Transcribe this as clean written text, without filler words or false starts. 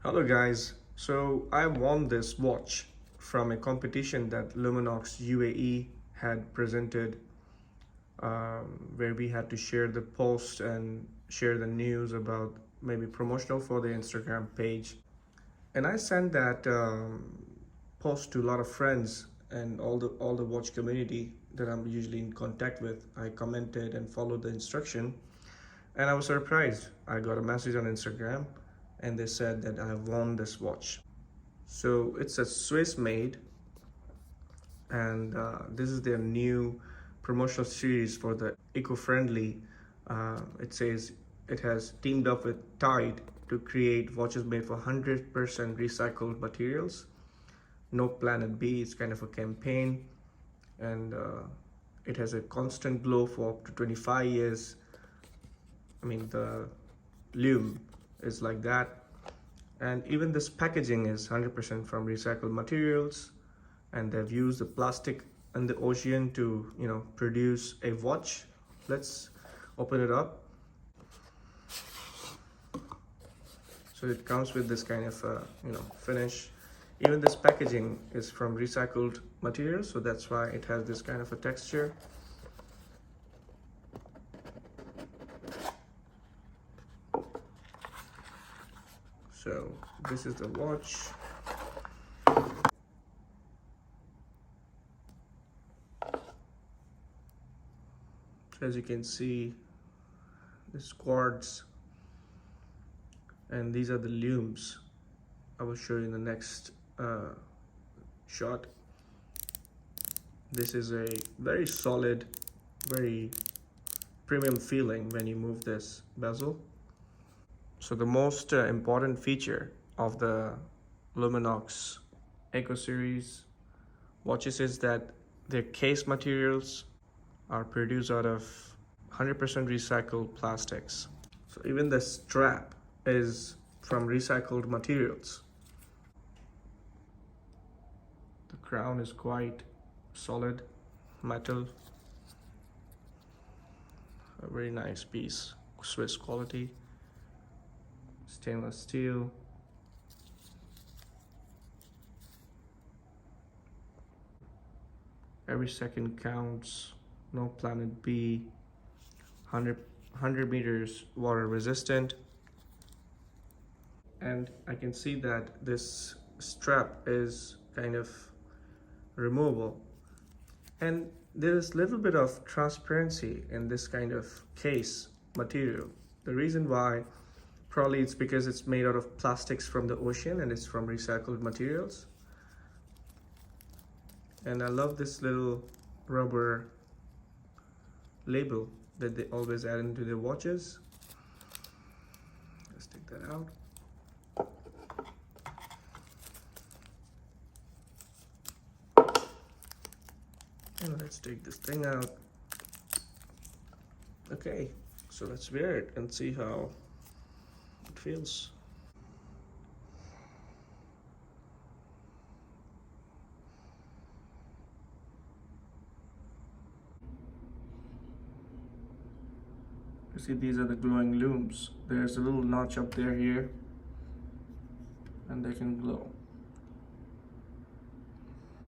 Hello guys, so I won this watch from a competition that Luminox UAE had presented, where we had to share the post and share the news about maybe promotional for the Instagram page. And I sent that post to a lot of friends and all the watch community that I'm usually in contact with. I commented and followed the instruction, and I was surprised. I got a message on Instagram and they said that I have won this watch. So it's a Swiss made, and this is their new promotional series for the eco-friendly. It says it has teamed up with Tide to create watches made for 100% recycled materials. No Planet B, it's kind of a campaign, and it has a constant glow for up to 25 years. I mean, the lume is like that. And even this packaging is 100% from recycled materials, and they've used the plastic in the ocean to, produce a watch. Let's open it up. So it comes with this kind of, finish. Even this packaging is from recycled materials, so that's why it has this kind of a texture. So this is the watch. So as you can see, this quartz, and these are the lumes. I will show you in the next shot. This is a very solid, very premium feeling when you move this bezel. So the most important feature of the Luminox Eco Series watches is that their case materials are produced out of 100% recycled plastics. So even the strap is from recycled materials. The crown is quite solid metal. A very nice piece, Swiss quality. Stainless steel. Every second counts. No Planet B. 100 meters water resistant. And I can see that this strap is kind of removable, and there is little bit of transparency in this kind of case material. The reason why, probably it's because it's made out of plastics from the ocean and it's from recycled materials. And I love this little rubber label that they always add into their watches. Let's take that out. And let's take this thing out. Okay, so let's wear it and see how it feels. You see, these are the glowing lumes. There's a little notch up there here, and they can glow.